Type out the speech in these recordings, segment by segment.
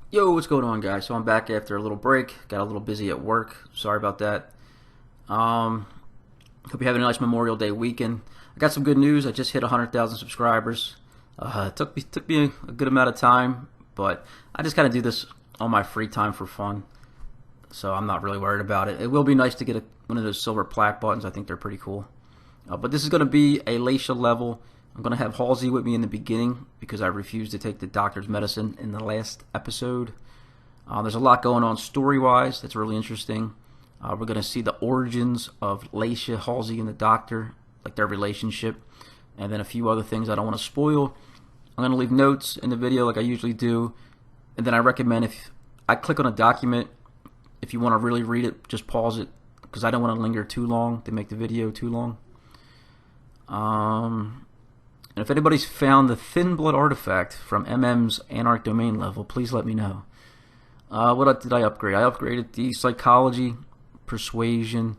Yo, what's going on, guys? So I'm back after a little break. Got a little busy at work. Sorry about that. Um, Hope you're having a nice Memorial Day weekend. I got some good news. I just hit 100,000 subscribers. It took me a good amount of time, but I just kind of do this on my free time for fun. So I'm not really worried about it. It will be nice to get one of those silver plaque buttons. I think they're pretty cool. But this is going to be a Leysha level. I'm going to have Halsey with me in the beginning because I refused to take the doctor's medicine in the last episode. There's a lot going on story-wise that's really interesting. We're going to see the origins of Leysha, Halsey, and the doctor, like their relationship, and then a few other things I don't want to spoil. I'm going to leave notes in the video like I usually do, and then I recommend if I click on a document, if you want to really read it, just pause it because I don't want to linger too long to make the video too long. And if anybody's found the Thin Blood artifact from MM's Anarch Domain level, please let me know. What did I upgrade? I upgraded the Psychology, Persuasion,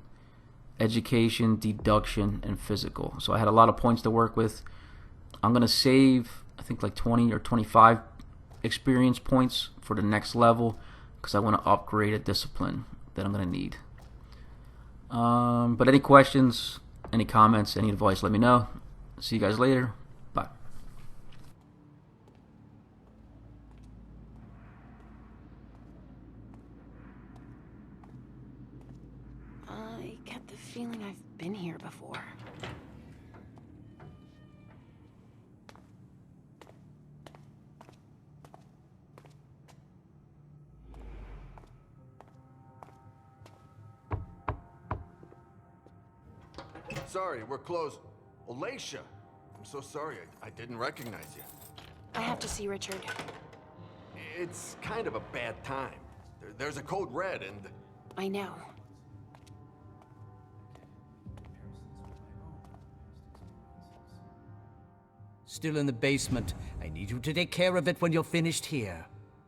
Education, Deduction, and Physical. So I had a lot of points to work with. I'm going to save, I think, like 20 or 25 experience points for the next level because I want to upgrade a discipline that I'm going to need. But any questions, any comments, any advice, let me know. See you guys later. Bye. I get the feeling I've been here before. Sorry, we're closed. Oh, Leysha, I'm so sorry. I didn't recognize you. I have to see Richard. It's kind of a bad time. There's a code red and... I know. Still in the basement. I need you to take care of it when you're finished here.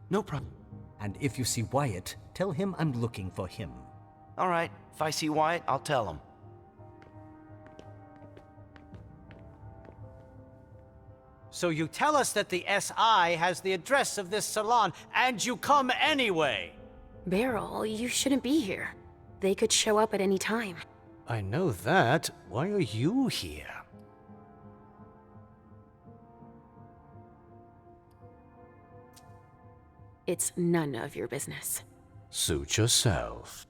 No problem. And if you see Wyatt, tell him I'm looking for him. All right. If I see Wyatt, I'll tell him. So you tell us that the SI has the address of this salon, and you come anyway! Beryl, you shouldn't be here. They could show up at any time. I know that. Why are you here? It's none of your business. Suit yourself.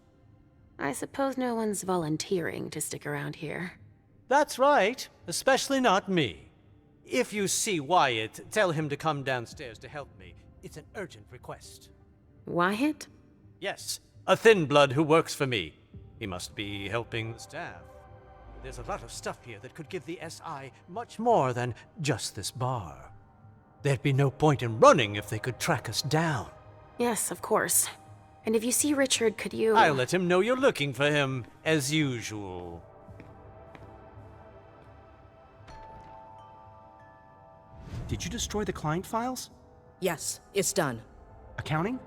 I suppose no one's volunteering to stick around here. That's right, especially not me. If you see Wyatt, tell him to come downstairs to help me. It's an urgent request. Wyatt? Yes, a thin blood who works for me. He must be helping the staff. There's a lot of stuff here that could give the SI much more than just this bar. There'd be no point in running if they could track us down. Yes, of course. And if you see Richard, could you... I'll let him know you're looking for him, as usual. Did you destroy the client files? Yes, it's done. Accounting?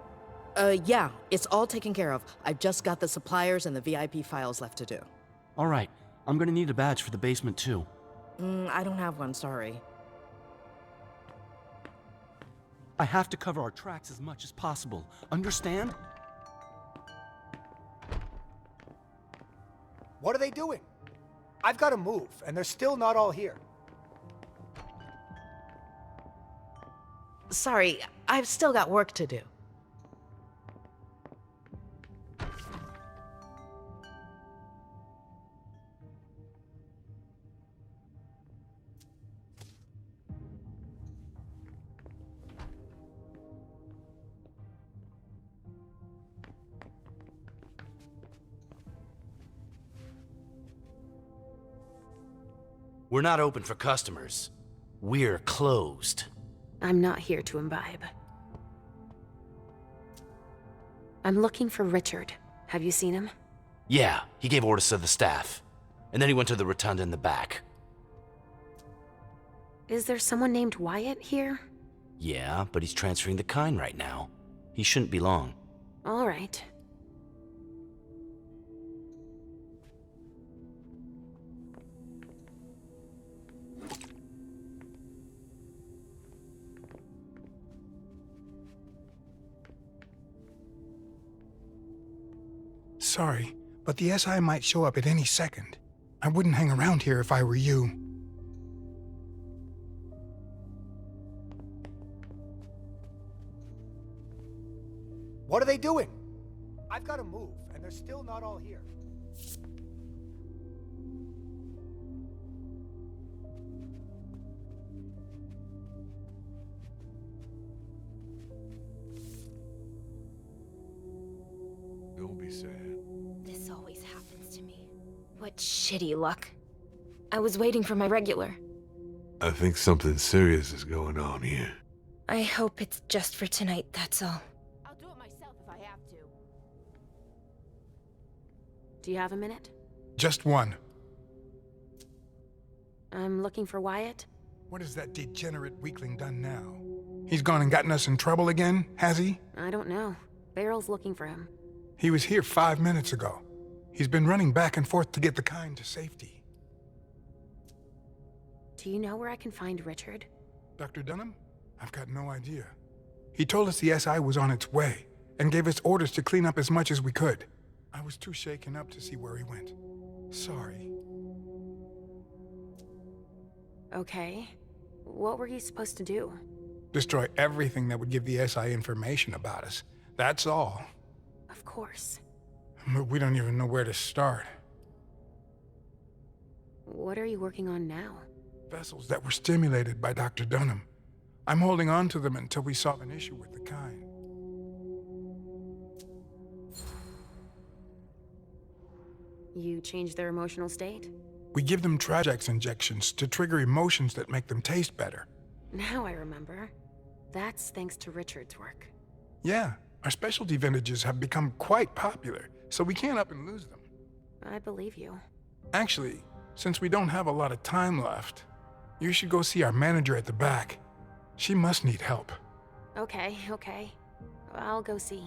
Yeah, it's all taken care of. I've just got the suppliers and the VIP files left to do. All right. I'm gonna need a badge for the basement, too. I don't have one, sorry. I have to cover our tracks as much as possible. Understand? What are they doing? I've got to move, and they're still not all here. Sorry, I've still got work to do. We're not open for customers. We're closed. I'm not here to imbibe. I'm looking for Richard. Have you seen him? Yeah, he gave orders to the staff. And then he went to the rotunda in the back. Is there someone named Wyatt here? Yeah, but he's transferring the kind right now. He shouldn't be long. All right. sorry, but the SI might show up at any second. I wouldn't hang around here if I were you. What are they doing? I've got to move, and they're still not all here. Don't be sad. This always happens to me. What shitty luck. I was waiting for my regular. I think something serious is going on here. I hope it's just for tonight, that's all. I'll do it myself if I have to. Do you have a minute? Just one. I'm looking for Wyatt. What has that degenerate weakling done now? He's gone and gotten us in trouble again, has he? I don't know. Beryl's looking for him. He was here 5 minutes ago. He's been running back and forth to get the kind to safety. Do you know where I can find Richard? Dr. Dunham? I've got no idea. He told us the SI was on its way, and gave us orders to clean up as much as we could. I was too shaken up to see where he went. Sorry. Okay. What were you supposed to do? Destroy everything that would give the SI information about us. That's all. Of course. But we don't even know where to start. What are you working on now? Vessels that were stimulated by Dr. Dunham. I'm holding on to them until we solve an issue with the kind. You change their emotional state? We give them Tragex injections to trigger emotions that make them taste better. Now I remember. That's thanks to Richard's work. Yeah, our specialty vintages have become quite popular, so we can't up and lose them. I believe you. Actually, since we don't have a lot of time left, you should go see our manager at the back. She must need help. Okay. I'll go see.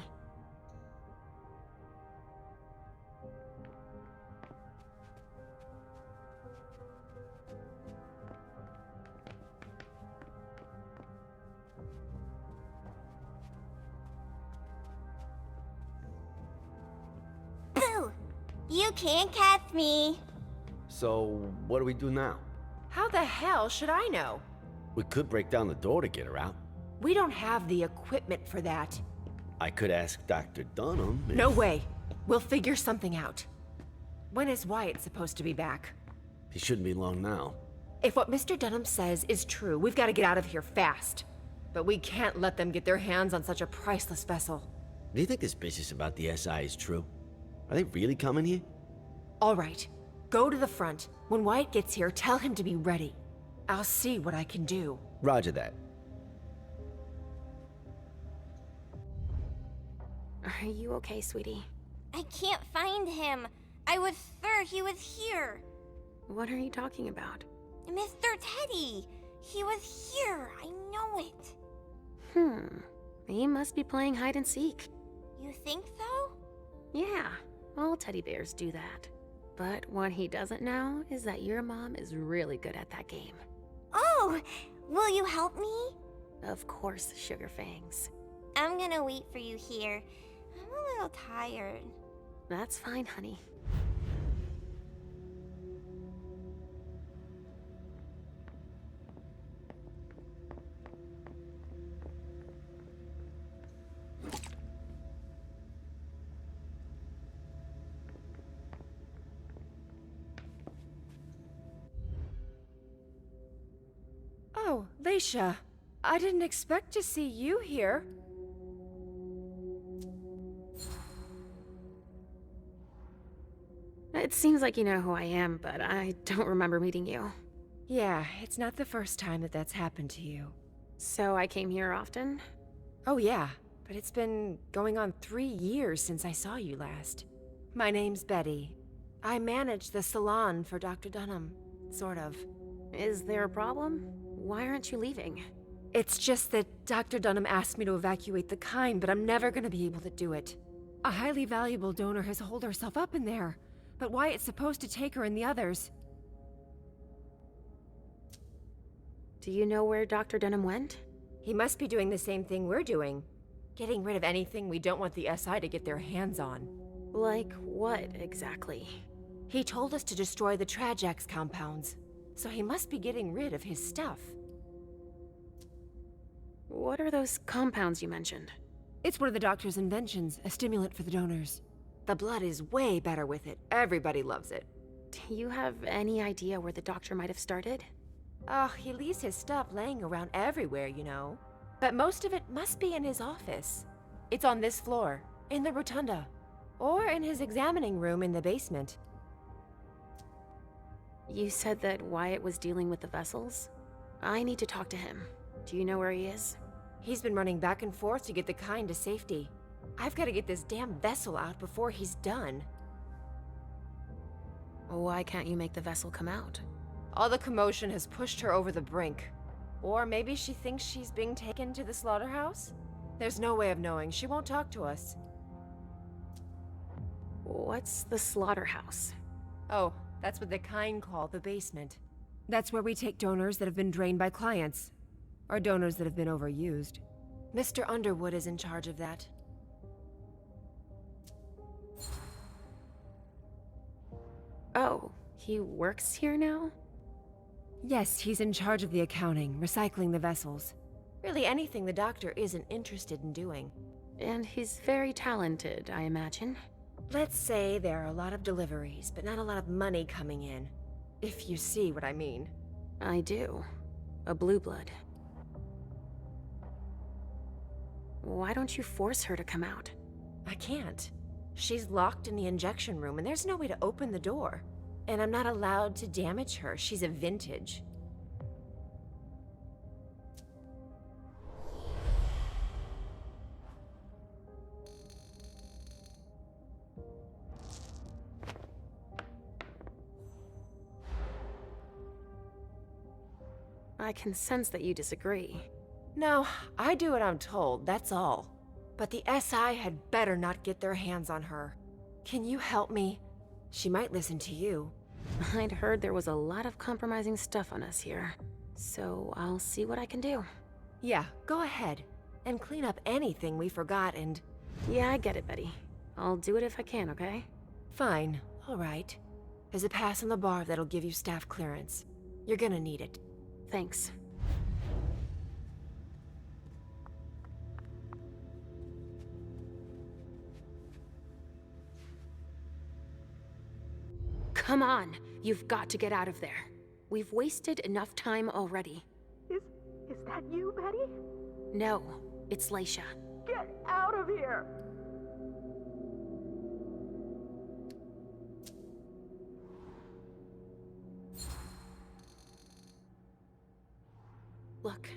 Boo! You can't catch me. So, what do we do now? How the hell should I know? We could break down the door to get her out. We don't have the equipment for that. I could ask Dr. Dunham. No way. We'll figure something out. When is Wyatt supposed to be back? He shouldn't be long now. If what Mr. Dunham says is true, we've got to get out of here fast. But we can't let them get their hands on such a priceless vessel. Do you think this business about the SI is true? Are they really coming here? All right. Go to the front. When Wyatt gets here, tell him to be ready. I'll see what I can do. Roger that. Are you okay, sweetie? I can't find him. I was sure he was here. What are you talking about? Mr. Teddy. He was here. I know it. He must be playing hide and seek. You think so? Yeah, all teddy bears do that. But what he doesn't know is that your mom is really good at that game. Oh, will you help me? Of course, Sugar Fangs. I'm gonna wait for you here. I'm a little tired. That's fine, honey. Oh, Leysha. I didn't expect to see you here. It seems like you know who I am, but I don't remember meeting you. Yeah, it's not the first time that that's happened to you. So I came here often? Oh yeah, but it's been going on 3 years since I saw you last. My name's Betty. I manage the salon for Dr. Dunham, sort of. Is there a problem? Why aren't you leaving? It's just that Dr. Dunham asked me to evacuate the kind, but I'm never gonna be able to do it. A highly valuable donor has holed herself up in there, but Wyatt's supposed to take her and the others. Do you know where Dr. Dunham went? He must be doing the same thing we're doing. Getting rid of anything we don't want the SI to get their hands on. Like what, exactly? He told us to destroy the Trajax compounds, so he must be getting rid of his stuff. What are those compounds you mentioned? It's one of the doctor's inventions, a stimulant for the donors. The blood is way better with it. Everybody loves it. Do you have any idea where the doctor might have started? Oh, he leaves his stuff laying around everywhere, you know. But most of it must be in his office. It's on this floor, in the rotunda, or in his examining room in the basement. You said that Wyatt was dealing with the vessels? I need to talk to him. Do you know where he is? He's been running back and forth to get the kind to safety. I've got to get this damn vessel out before he's done. Why can't you make the vessel come out? All the commotion has pushed her over the brink. Or maybe she thinks she's being taken to the slaughterhouse? There's no way of knowing. She won't talk to us. What's the slaughterhouse? Oh, that's what the kind call the basement. That's where we take donors that have been drained by clients. Or donors that have been overused. Mr. Underwood is in charge of that. Oh, he works here now? Yes, he's in charge of the accounting, recycling the vessels. Really anything the doctor isn't interested in doing. And he's very talented, I imagine. Let's say there are a lot of deliveries, but not a lot of money coming in. If you see what I mean. I do. A blue blood. Why don't you force her to come out? I can't. She's locked in the injection room and there's no way to open the door. And I'm not allowed to damage her. She's a vintage. I can sense that you disagree. No, I do what I'm told, that's all. But the SI had better not get their hands on her. Can you help me? She might listen to you. I'd heard there was a lot of compromising stuff on us here. So I'll see what I can do. Yeah, go ahead. And clean up anything we forgot and... Yeah, I get it, Betty. I'll do it if I can, okay? Fine, all right. There's a pass on the bar that'll give you staff clearance. You're gonna need it. Thanks. Come on, you've got to get out of there. We've wasted enough time already. Is that you, Betty? No, it's Leysha. Get out of here! Look,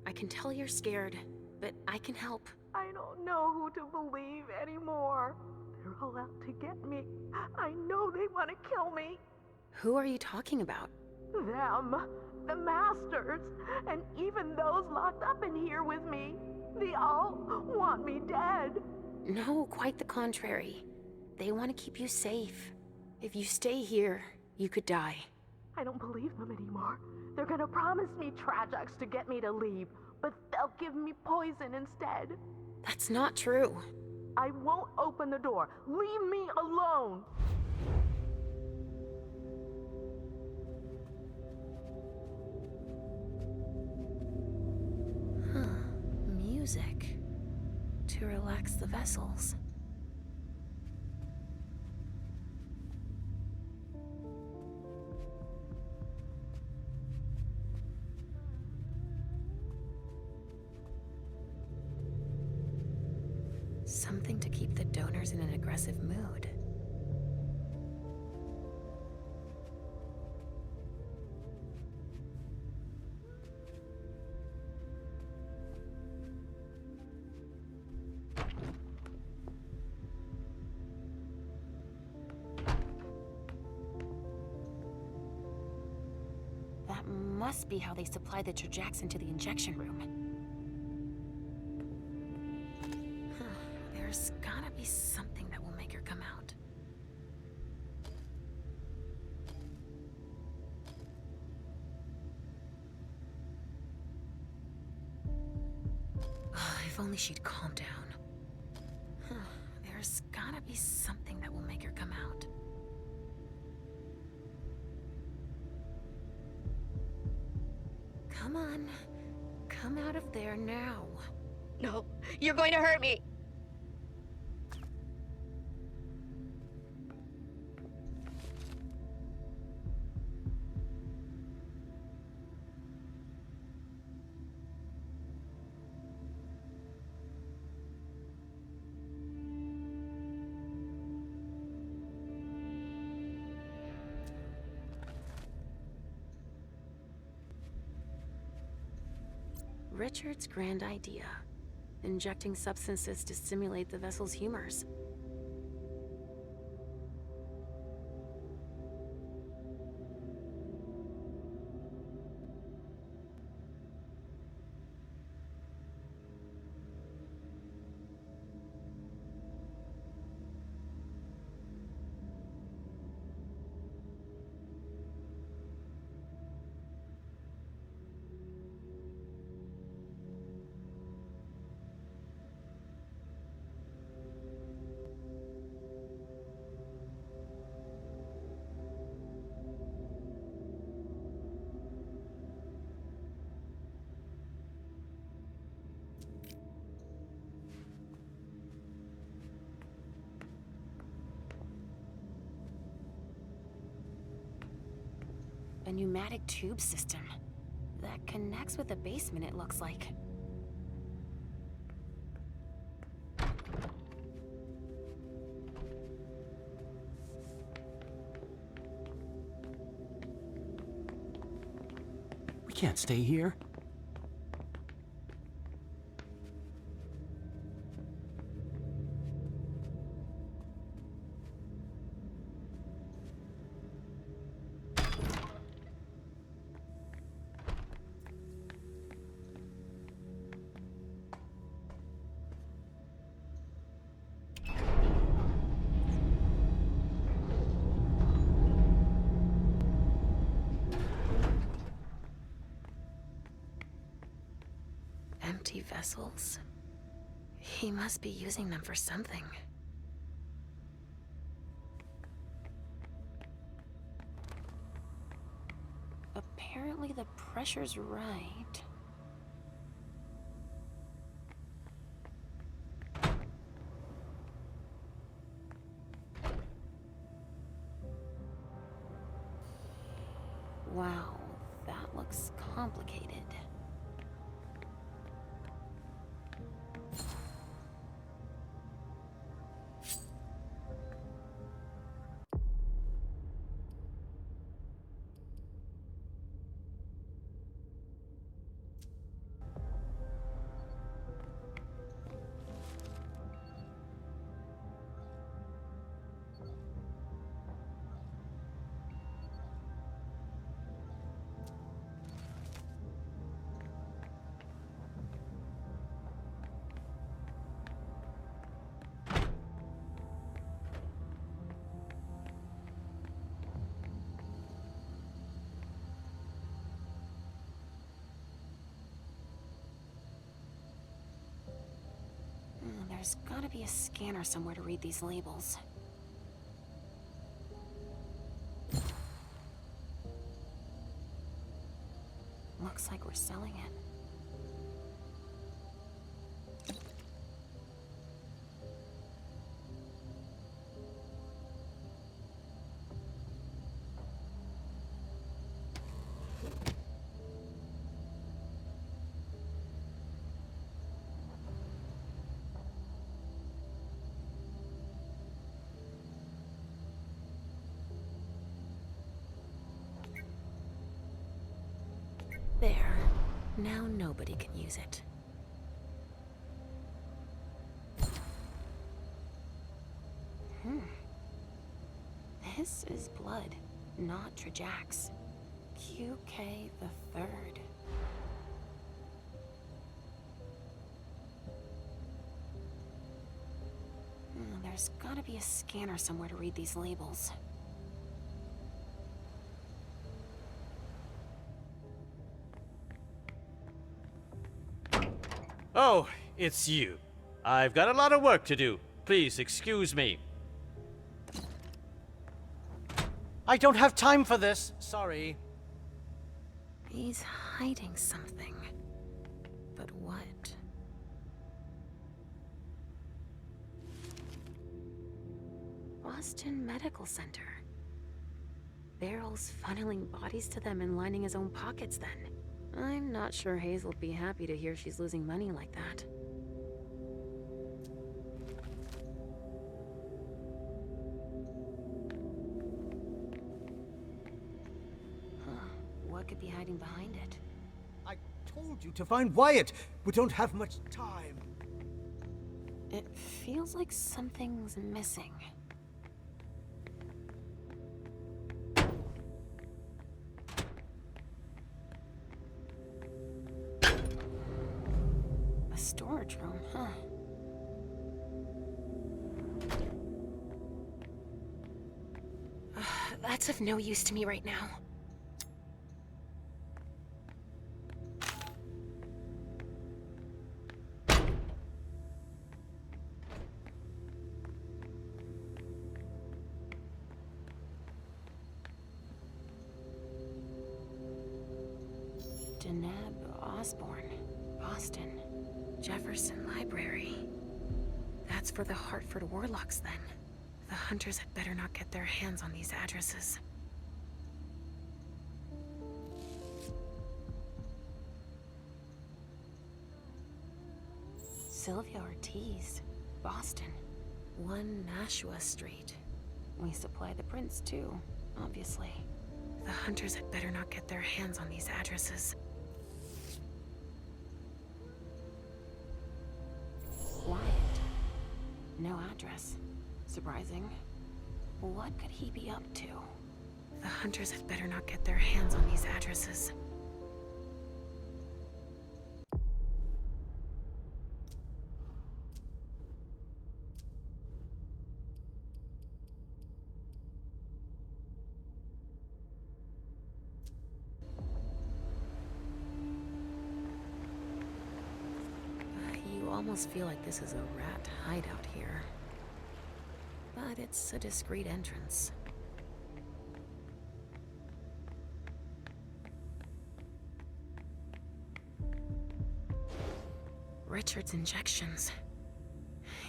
I can tell you're scared, but I can help. I don't know who to believe anymore. They're all out to get me. I know they want to kill me. Who are you talking about? Them. The Masters. And even those locked up in here with me. They all want me dead. No, quite the contrary. They want to keep you safe. If you stay here, you could die. I don't believe them anymore. They're gonna promise me Trajax to get me to leave, but they'll give me poison instead. That's not true. I won't open the door. Leave me alone. Music. To relax the vessels. Something to keep the donors in an aggressive mood. That must be how they supply the Trajax into the injection room. There's gotta be something that will make her come out. If only she'd calm down. There's gotta be something that will make her come out. Come on. Come out of there now. No, you're going to hurt me. Richard's grand idea. Injecting substances to stimulate the vessel's humors. A pneumatic tube system that connects with the basement, it looks like. We can't stay here. Empty vessels. He must be using them for something. Apparently the pressure's right. Wow, that looks complicated. There's gotta be a scanner somewhere to read these labels. Looks like we're selling it. There. Now nobody can use it. This is blood, not Trajax. QK the Third. There's gotta be a scanner somewhere to read these labels. Oh, it's you. I've got a lot of work to do. please excuse me. I don't have time for this. Sorry. He's hiding something. But what? Boston Medical Center. Beryl's funneling bodies to them and lining his own pockets then. I'm not sure Hazel'd be happy to hear she's losing money like that. What could be hiding behind it? I told you to find Wyatt. We don't have much time. It feels like something's missing. A storage room, huh? That's of no use to me right now. Osborne, Boston, Jefferson Library. That's for the Hartford Warlocks then. The hunters had better not get their hands on these addresses. Sylvia Ortiz, Boston, 1 Nashua Street. We supply the prints too, obviously. The hunters had better not get their hands on these addresses. Wyatt. No address. Surprising. What could he be up to? The hunters had better not get their hands on these addresses. Almost feel like this is a rat hideout here. But it's a discreet entrance. Richard's injections.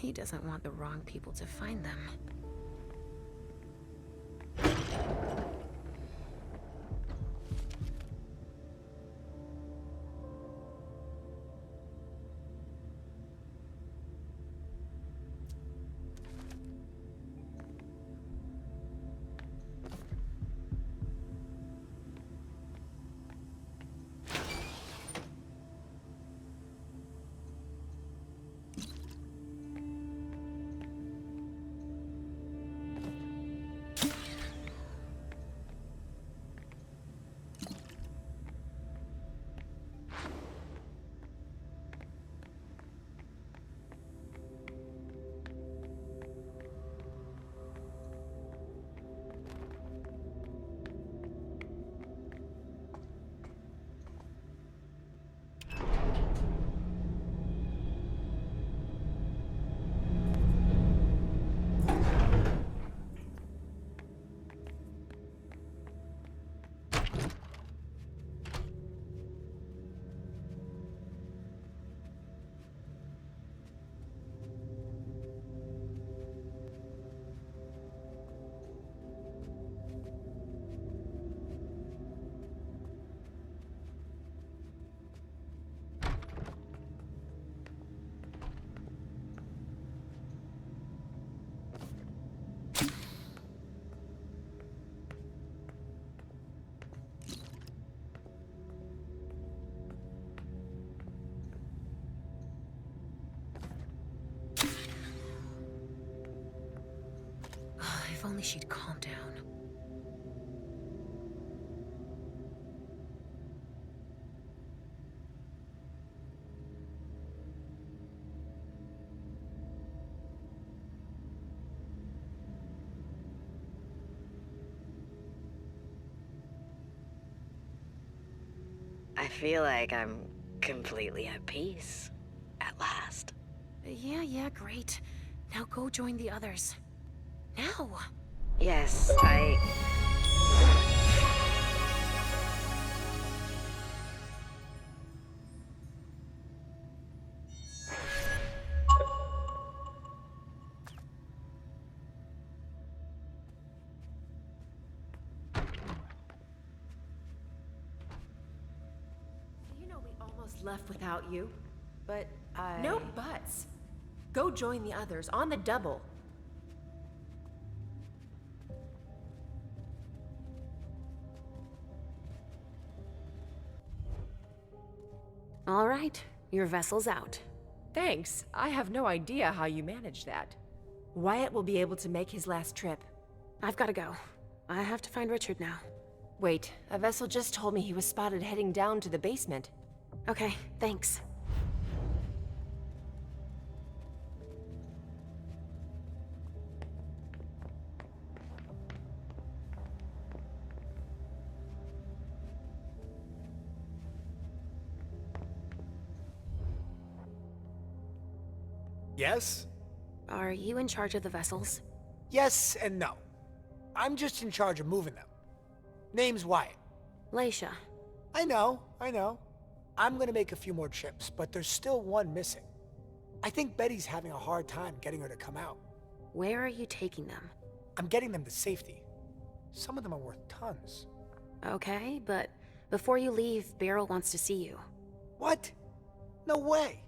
He doesn't want the wrong people to find them. If only she'd calm down. I feel like I'm completely at peace. At last. Yeah, great. Now go join the others. Now! Yes, You know we almost left without you. But no buts. Go join the others on the double. All right, your vessel's out. Thanks. I have no idea how you manage that. Wyatt will be able to make his last trip. I've gotta go. I have to find Richard now. Wait, a vessel just told me he was spotted heading down to the basement. Okay, thanks. Yes? Are you in charge of the vessels? Yes and no. I'm just in charge of moving them. Name's Wyatt. Leysha. I know. I'm gonna make a few more trips, but there's still one missing. I think Betty's having a hard time getting her to come out. Where are you taking them? I'm getting them to safety. Some of them are worth tons. Okay, but before you leave, Beryl wants to see you. What? No way.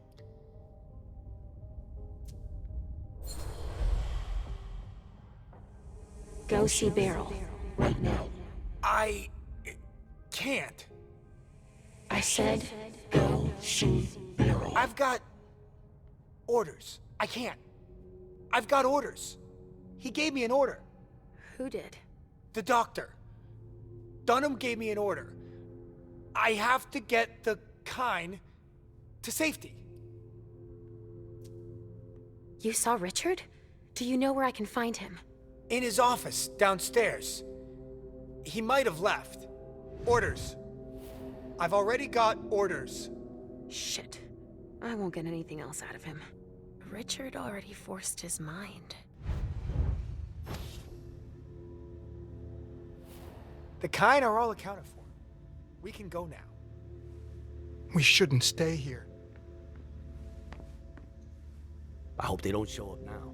Go see Beryl. Right now. I can't. I said, go see Beryl. I've got orders. I can't. I've got orders. He gave me an order. Who did? The doctor. Dunham gave me an order. I have to get the Kine to safety. You saw Richard? Do you know where I can find him? In his office, downstairs. He might have left. Orders. I've already got orders. Shit. I won't get anything else out of him. Richard already forced his mind. The Kine are all accounted for. We can go now. We shouldn't stay here. I hope they don't show up now.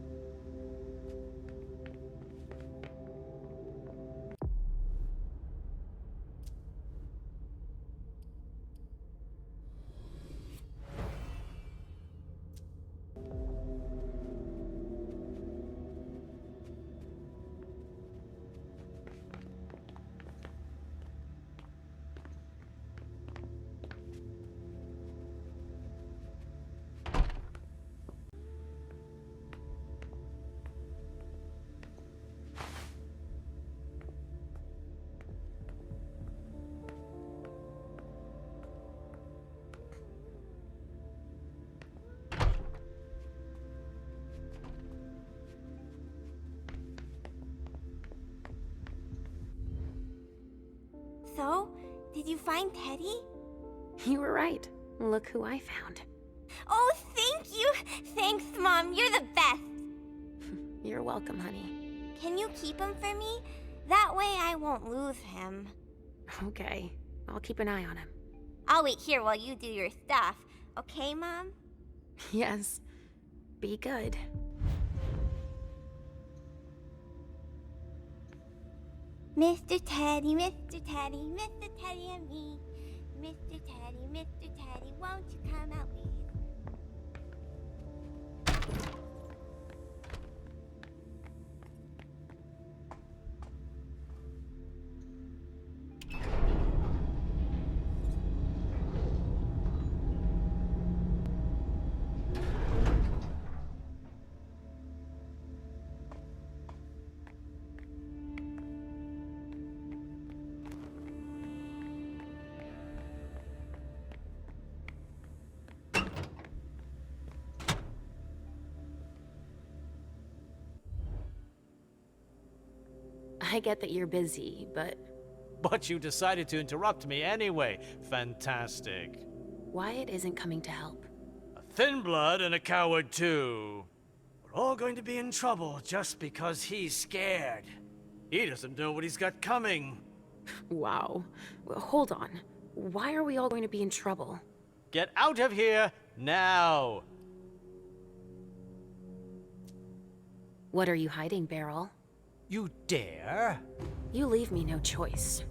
So, did you find Teddy? You were right. Look who I found. Oh, thank you! Thanks, Mom. You're the best. You're welcome, honey. Can you keep him for me? That way I won't lose him. Okay. I'll keep an eye on him. I'll wait here while you do your stuff. Okay, Mom? Yes. Be good. Mr. Teddy, Mr. Teddy, Mr. Teddy and me. Mr. Teddy, won't you come out, please? I get that you're busy, but... But you decided to interrupt me anyway. Fantastic. Wyatt isn't coming to help. A thin blood and a coward too. We're all going to be in trouble just because he's scared. He doesn't know what he's got coming. Wow. Well, hold on. Why are we all going to be in trouble? Get out of here now! What are you hiding, Beryl? You dare? You leave me no choice.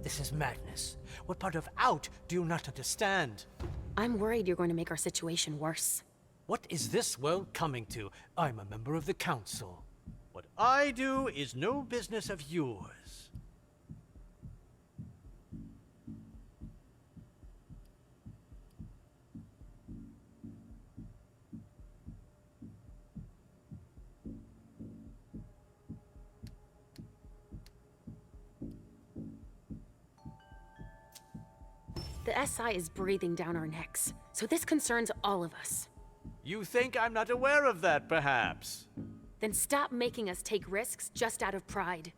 This is madness. What part of out do you not understand? I'm worried you're going to make our situation worse. What is this world coming to? I'm a member of the council. What I do is no business of yours. The SI is breathing down our necks, so this concerns all of us. You think I'm not aware of that, perhaps? Then stop making us take risks just out of pride.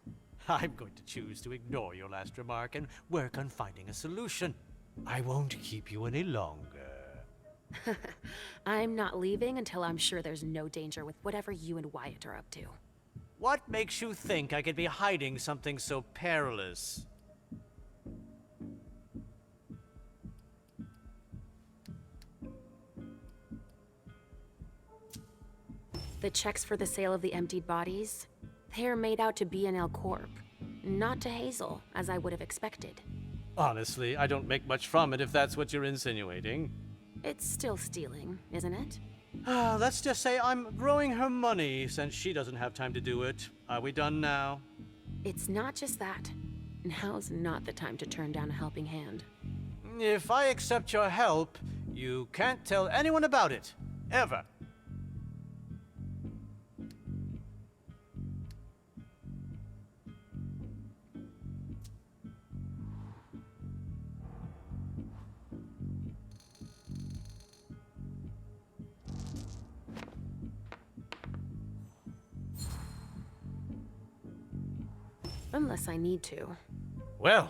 I'm going to choose to ignore your last remark and work on finding a solution. I won't keep you any longer. I'm not leaving until I'm sure there's no danger with whatever you and Wyatt are up to. What makes you think I could be hiding something so perilous? The checks for the sale of the emptied bodies, they are made out to B&L Corp, not to Hazel, as I would have expected. Honestly, I don't make much from it if that's what you're insinuating. It's still stealing, isn't it? Let's just say I'm growing her money since she doesn't have time to do it. Are we done now? It's not just that. Now's not the time to turn down a helping hand. If I accept your help, you can't tell anyone about it. Ever. Unless I need to. Well,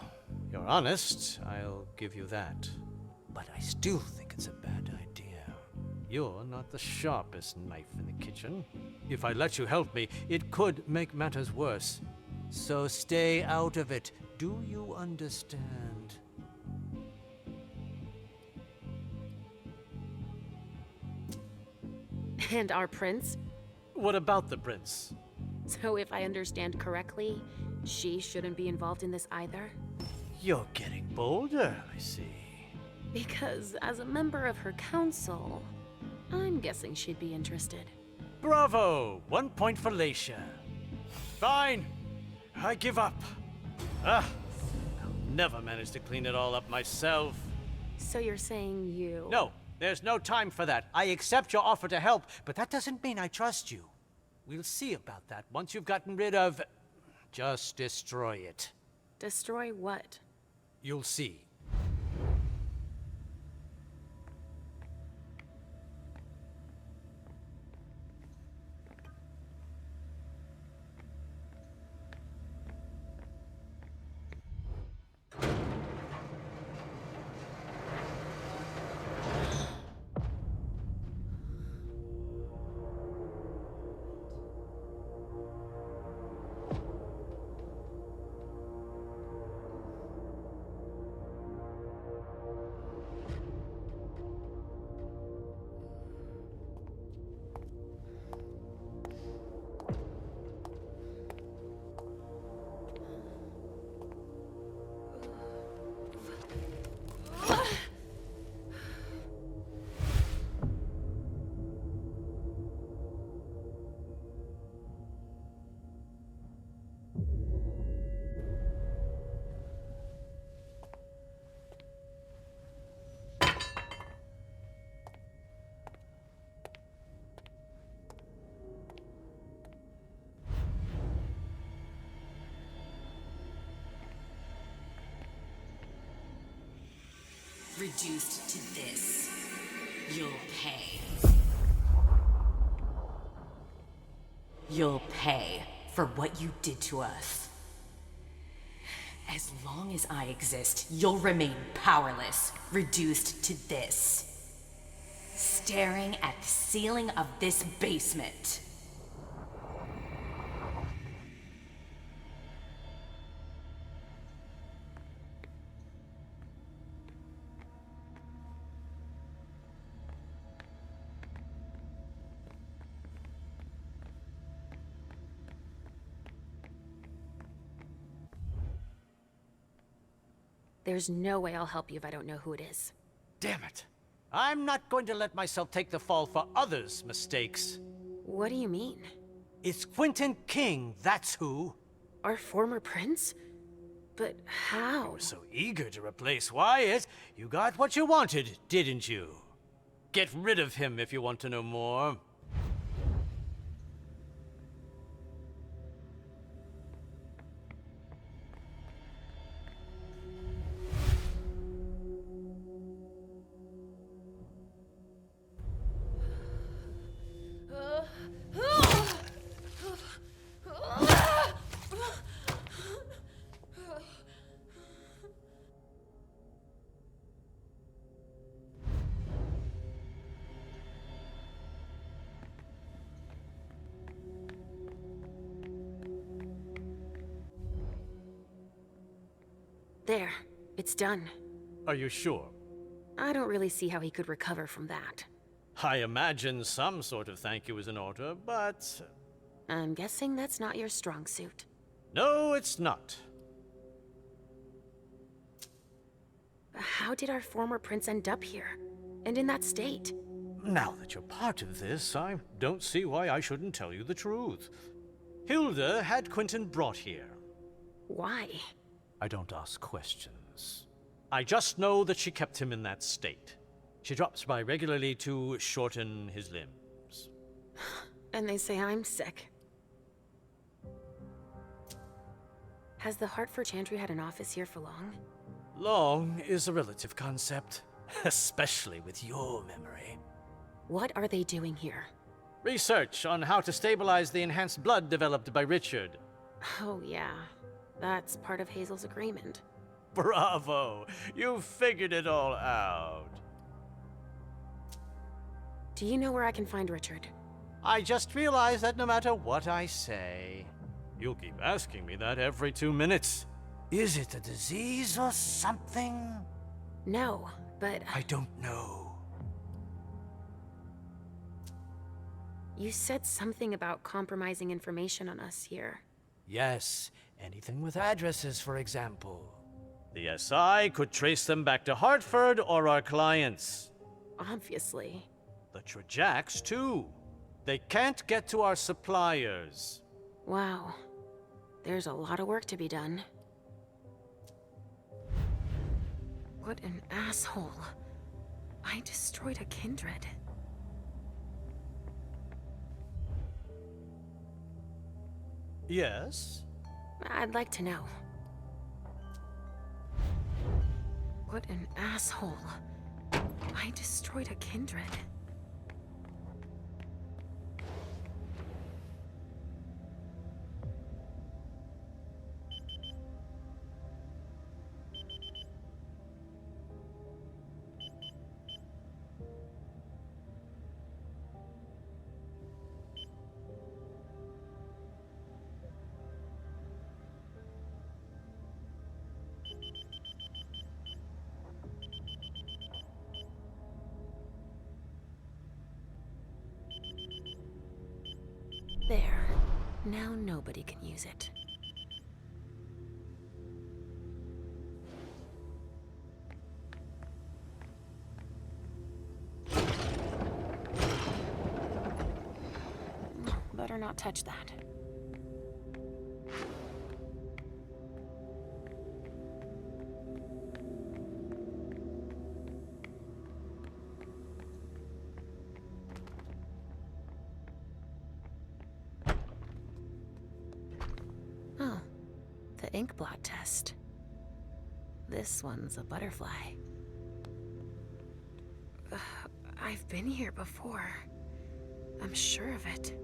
you're honest, I'll give you that. But I still think it's a bad idea. You're not the sharpest knife in the kitchen. If I let you help me, it could make matters worse. So stay out of it. Do you understand? And our prince? What about the prince? So if I understand correctly, she shouldn't be involved in this either? You're getting bolder, I see. Because as a member of her council, I'm guessing she'd be interested. Bravo! 1 point for Leysha. Fine. I give up. I'll never manage to clean it all up myself. So you're saying you... No, there's no time for that. I accept your offer to help, but that doesn't mean I trust you. We'll see about that once you've gotten rid of... Just destroy it. Destroy what? You'll see. Reduced to this. You'll pay. You'll pay for what you did to us. As long as I exist, you'll remain powerless, reduced to this. Staring at the ceiling of this basement. There's no way I'll help you if I don't know who it is. Damn it. I'm not going to let myself take the fall for others' mistakes. What do you mean? It's Quentin King, that's who. Our former prince? But how? You were so eager to replace Wyatt. You got what you wanted, didn't you? Get rid of him if you want to know more. There. It's done. Are you sure? I don't really see how he could recover from that. I imagine some sort of thank you is in order, but... I'm guessing that's not your strong suit. No, it's not. How did our former prince end up here? And in that state? Now that you're part of this, I don't see why I shouldn't tell you the truth. Hilda had Quentin brought here. Why? I don't ask questions. I just know that she kept him in that state. She drops by regularly to shorten his limbs. And they say I'm sick. Has the Hartford Chantry had an office here for long? Long is a relative concept, especially with your memory. What are they doing here? Research on how to stabilize the enhanced blood developed by Richard. Oh, yeah. That's part of Hazel's agreement. Bravo! You figured it all out. Do you know where I can find Richard? I just realized that no matter what I say, you'll keep asking me that every 2 minutes. Is it a disease or something? No, but... I don't know. You said something about compromising information on us here. Yes, anything with addresses, for example. The SI could trace them back to Hartford or our clients. Obviously. The Trajacks, too. They can't get to our suppliers. Wow. There's a lot of work to be done. What an asshole. I destroyed a kindred. Yes? I'd like to know. What an asshole. I destroyed a kindred. There. Now nobody can use it. Better not touch that. Oh, the ink blot test. This one's a butterfly. I've been here before. I'm sure of it.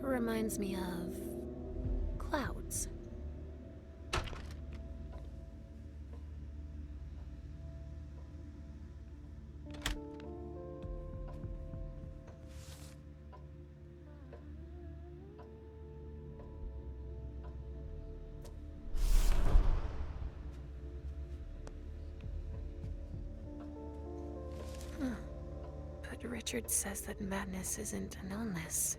Reminds me of clouds. Richard says that madness isn't an illness.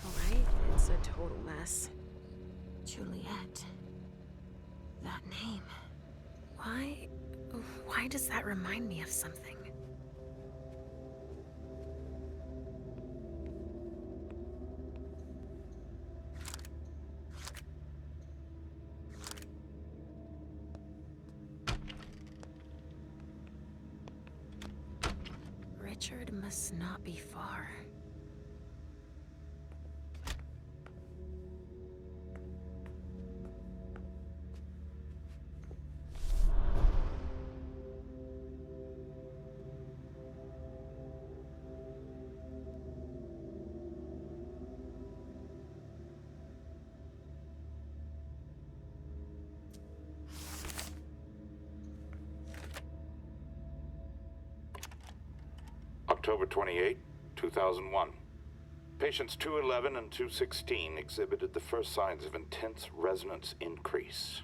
Alright, it's a total mess. Juliet. That name. Why does that remind me of something? Richard must not be far. October 28, 2001. Patients 211 and 216 exhibited the first signs of intense resonance increase.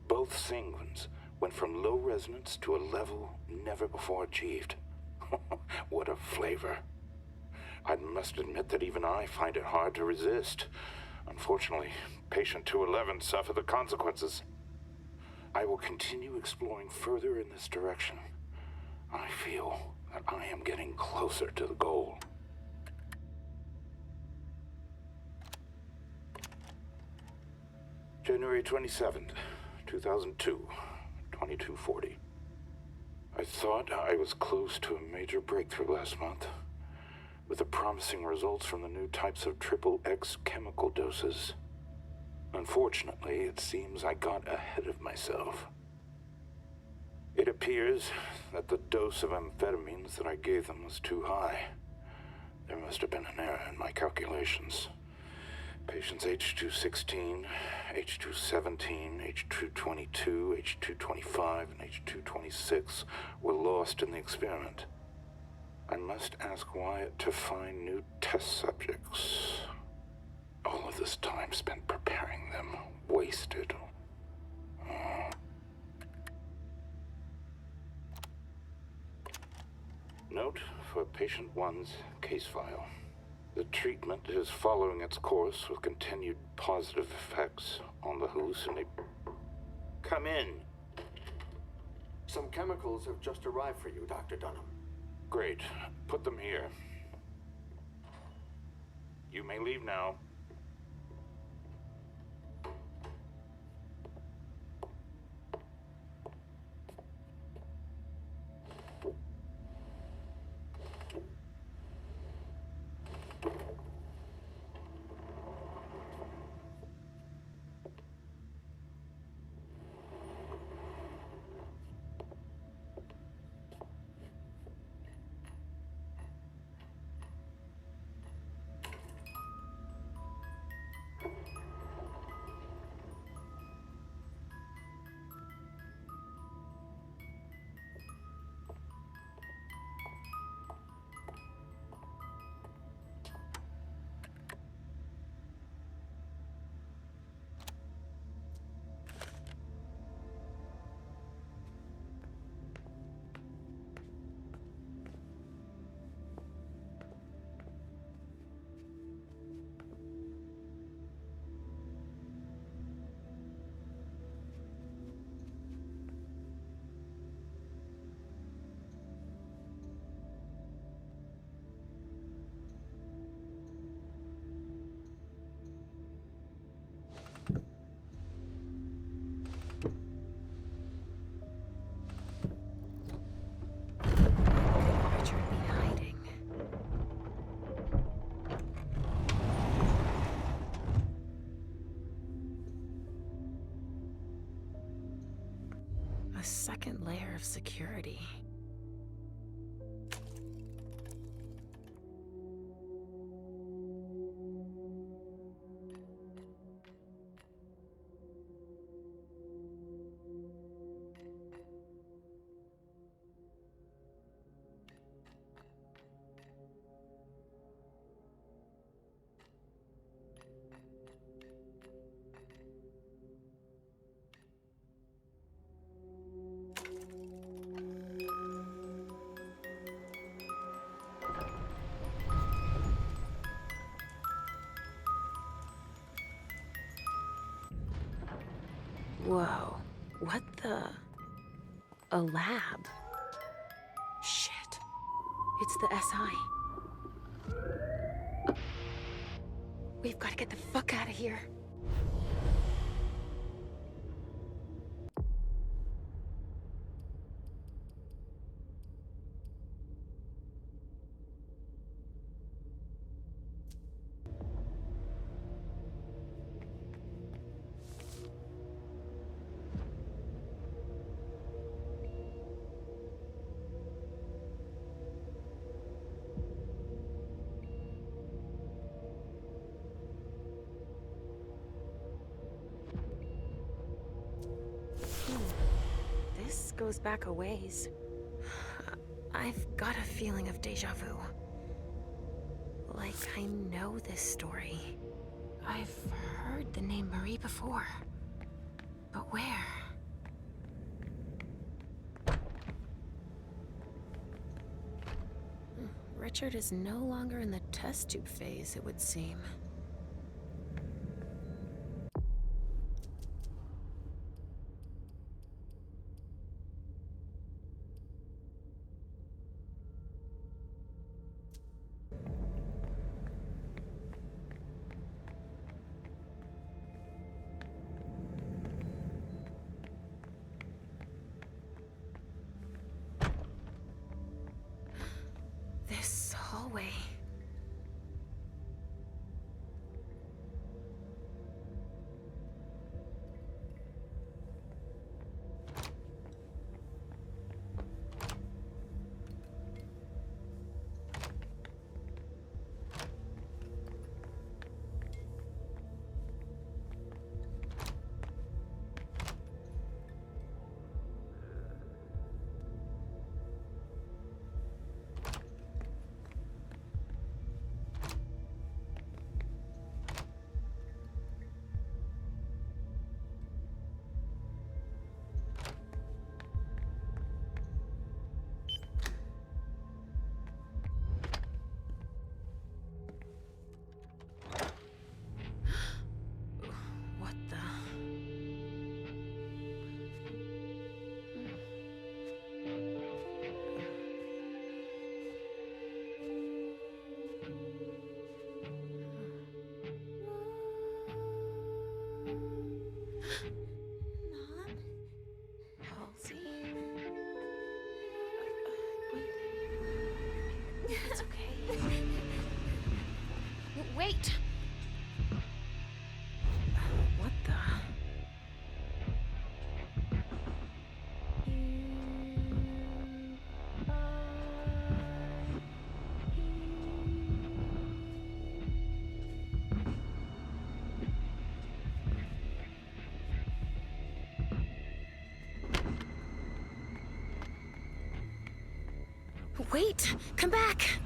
Both sanguines went from low resonance to a level never before achieved. What a flavor. I must admit that even I find it hard to resist. Unfortunately, patient 211 suffered the consequences. I will continue exploring further in this direction. I feel that I am getting closer to the goal. January 27th, 2002, 2240. I thought I was close to a major breakthrough last month, with the promising results from the new types of XXX chemical doses. Unfortunately, it seems I got ahead of myself. It appears that the dose of amphetamines that I gave them was too high. There must have been an error in my calculations. Patients H216, H217, H222, H225, and H226 were lost in the experiment. I must ask Wyatt to find new test subjects. All of this time spent preparing them, wasted. Note for patient 1's case file. The treatment is following its course with continued positive effects on the hallucinate. Come in. Some chemicals have just arrived for you, Dr. Dunham. Great. Put them here. You may leave now. a second layer of security. Whoa, what the? A lab? Shit. It's the SI. We've got to get the fuck out of here. This goes back a ways. I've got a feeling of deja vu. Like I know this story. I've heard the name Marie before. But where? Richard is no longer in the test tube phase, it would seem. This hallway. What the? Mom? Halsey? It's okay. Wait! What the? Wait! Come back!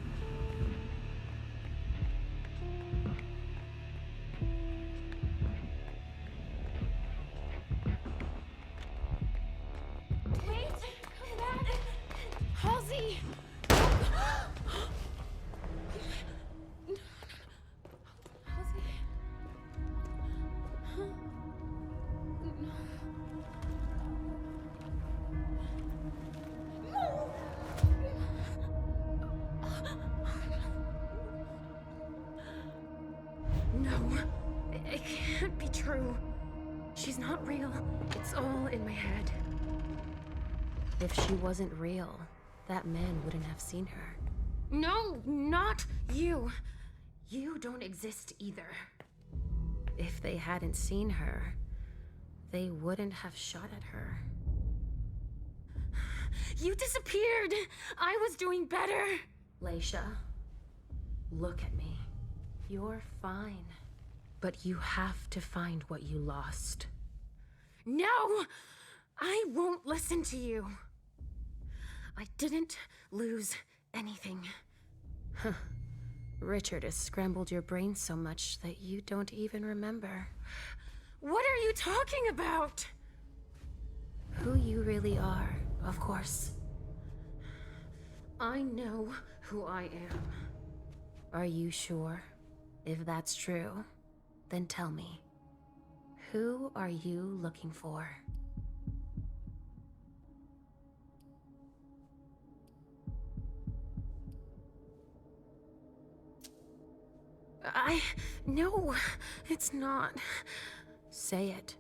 Wait! Come back! Halsey! No, it can't be true. She's not real. It's all in my head. If she wasn't real, that man wouldn't have seen her. No, not you. You don't exist either. If they hadn't seen her, they wouldn't have shot at her. You disappeared! I was doing better! Leysha, look at me. You're fine. But you have to find what you lost. No! I won't listen to you. I didn't lose anything. Huh. Richard has scrambled your brain so much that you don't even remember. What are you talking about? Who you really are, of course. I know who I am. Are you sure? If that's true, then tell me. Who are you looking for? No, it's not. Say it.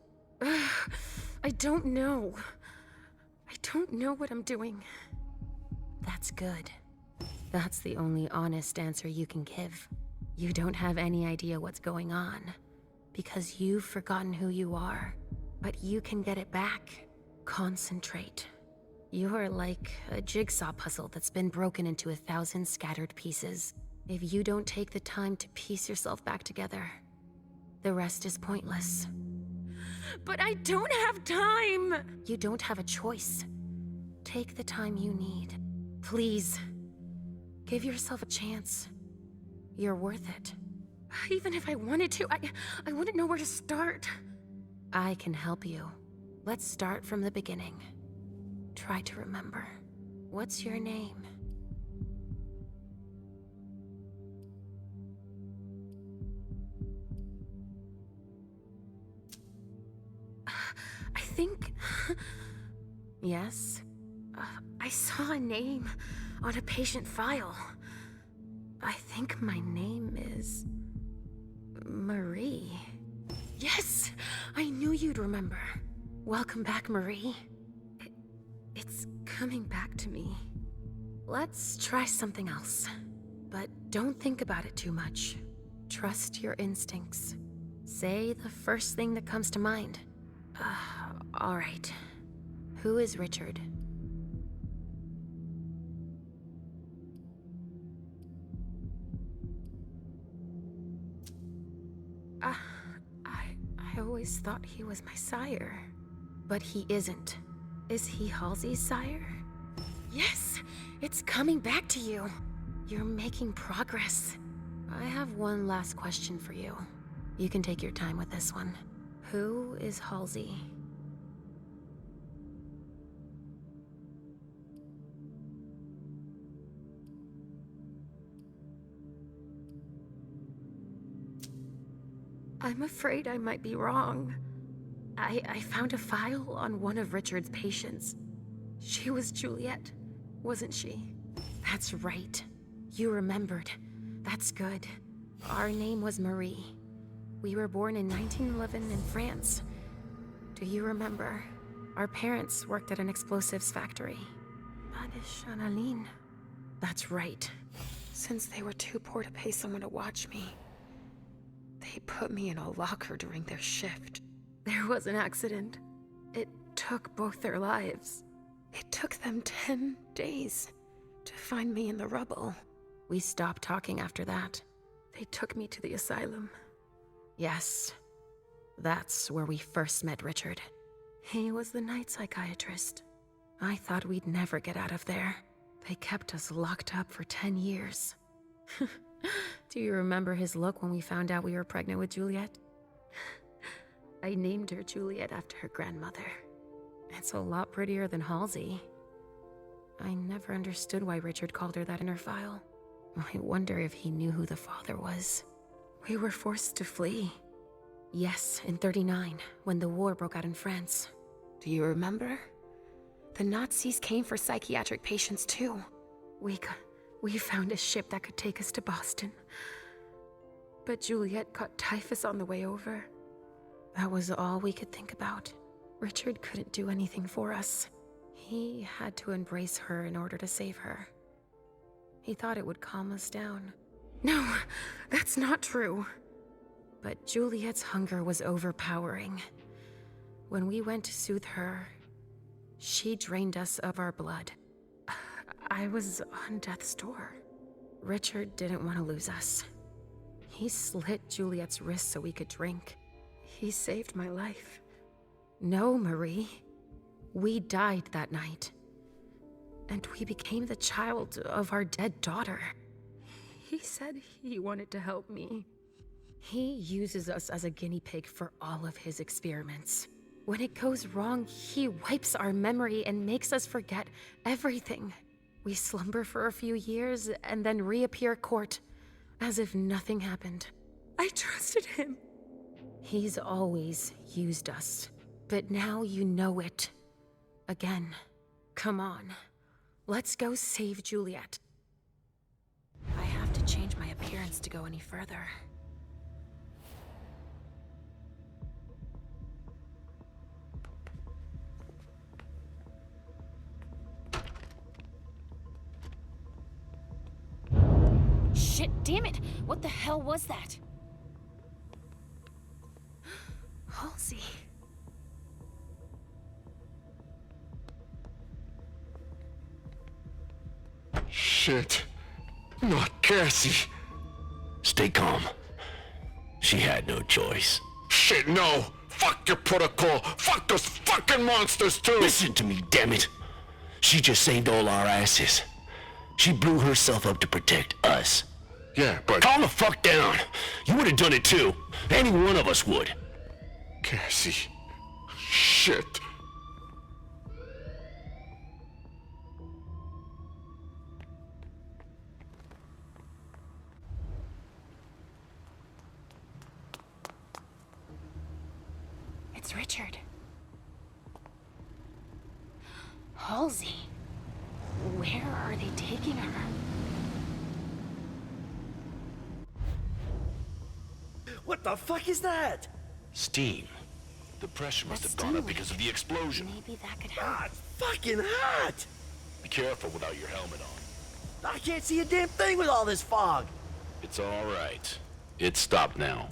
I don't know. I don't know what I'm doing. That's good. That's the only honest answer you can give. You don't have any idea what's going on, because you've forgotten who you are. But you can get it back. Concentrate. You're like a jigsaw puzzle that's been broken into 1,000 scattered pieces. If you don't take the time to piece yourself back together, the rest is pointless. But I don't have time! You don't have a choice. Take the time you need. Please. Give yourself a chance. You're worth it. Even if I wanted to, I wouldn't know where to start. I can help you. Let's start from the beginning. Try to remember. What's your name? I think... Yes? I saw a name on a patient file. I think my name is... Marie. Yes! I knew you'd remember. Welcome back, Marie. It's coming back to me. Let's try something else. But don't think about it too much. Trust your instincts. Say the first thing that comes to mind. All right. Who is Richard? I always thought he was my sire. But he isn't. Is he Halsey's sire? Yes! It's coming back to you. You're making progress. I have one last question for you. You can take your time with this one. Who is Halsey? I'm afraid I might be wrong. I found a file on one of Richard's patients. She was Juliet, wasn't she? That's right. You remembered. That's good. Our name was Marie. We were born in 1911 in France. Do you remember? Our parents worked at an explosives factory. Adishanaline. That's right. Since they were too poor to pay someone to watch me, they put me in a locker during their shift. There was an accident. It took both their lives. It took them 10 days to find me in the rubble. We stopped talking after that. They took me to the asylum. Yes, that's where we first met Richard. He was the night psychiatrist. I thought we'd never get out of there. They kept us locked up for 10 years. Do you remember his look when we found out we were pregnant with Juliet? I named her Juliet after her grandmother. It's a lot prettier than Halsey. I never understood why Richard called her that in her file. I wonder if he knew who the father was. We were forced to flee. Yes, in '39, when the war broke out in France. Do you remember? The Nazis came for psychiatric patients too. We found a ship that could take us to Boston. But Juliet caught typhus on the way over. That was all we could think about. Richard couldn't do anything for us. He had to embrace her in order to save her. He thought it would calm us down. No, that's not true. But Juliet's hunger was overpowering. When we went to soothe her, she drained us of our blood. I was on death's door. Richard didn't want to lose us. He slit Juliet's wrist so we could drink. He saved my life. No, Marie. We died that night. And we became the child of our dead daughter. He said he wanted to help me. He uses us as a guinea pig for all of his experiments. When it goes wrong, he wipes our memory and makes us forget everything. We slumber for a few years and then reappear court, as if nothing happened. I trusted him. He's always used us, but now you know it. Again. Come on. Let's go save Juliet. I have to change my appearance to go any further. Shit, damn it! What the hell was that? Halsey. Shit. Not Cassie. Stay calm. She had no choice. Shit, no! Fuck your protocol! Fuck those fucking monsters, too! Listen to me, damn it! She just saved all our asses. She blew herself up to protect us. Yeah, but... Calm the fuck down! You would have done it too. Any one of us would. Cassie. Shit. It's Richard. Halsey. Where are they taking her? What the fuck is that? Steam. The pressure must have gone up because of the explosion. Maybe that could help. Ah, it's fucking hot! Be careful without your helmet on. I can't see a damn thing with all this fog. It's all right. It's stopped now.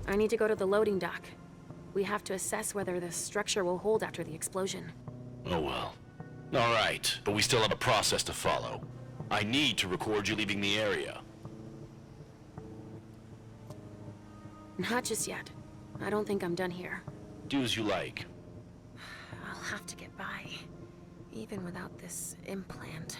I need to go to the loading dock. We have to assess whether the structure will hold after the explosion. Oh well. All right, but we still have a process to follow. I need to record you leaving the area. Not just yet. I don't think I'm done here. Do as you like. I'll have to get by, even without this implant.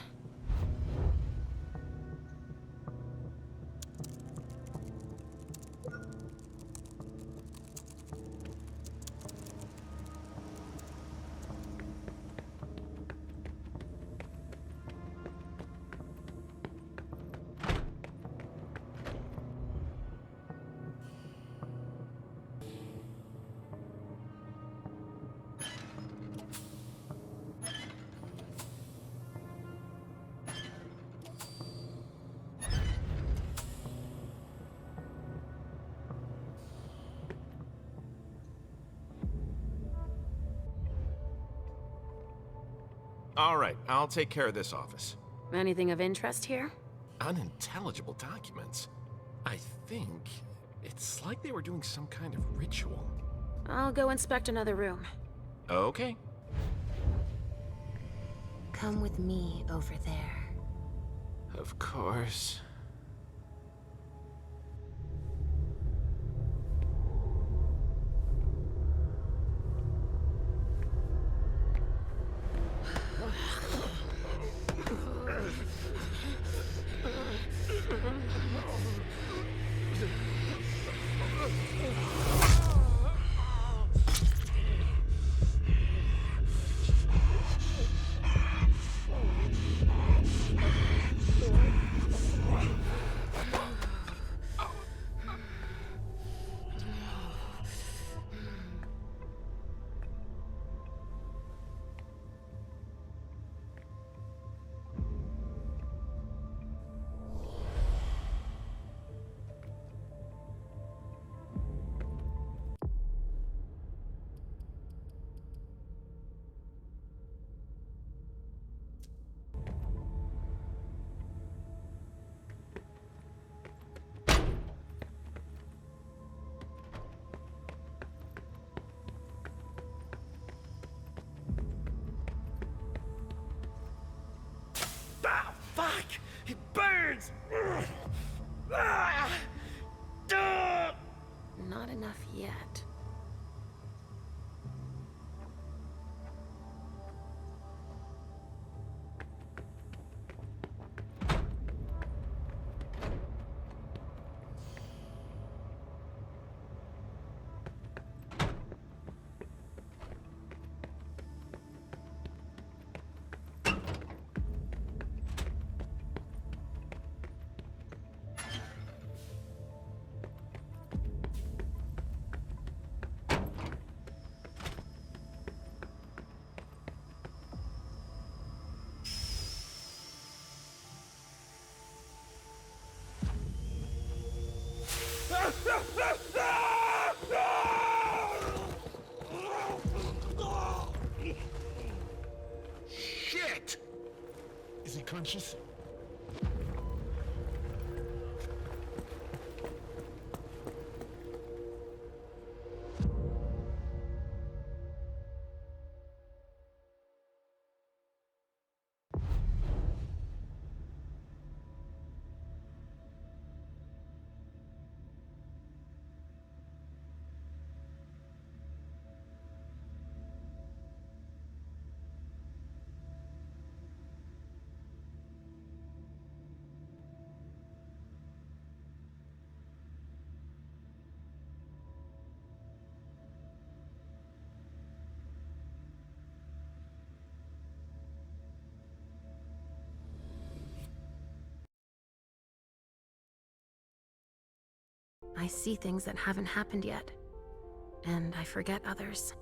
All right, I'll take care of this office. Anything of interest here? Unintelligible documents. I think it's like they were doing some kind of ritual. I'll go inspect another room. Okay. Come with me over there. Of course. Ah, fuck! It burns! Ah! Duh! Not enough yet. Shit! Is he conscious? I see things that haven't happened yet, and I forget others.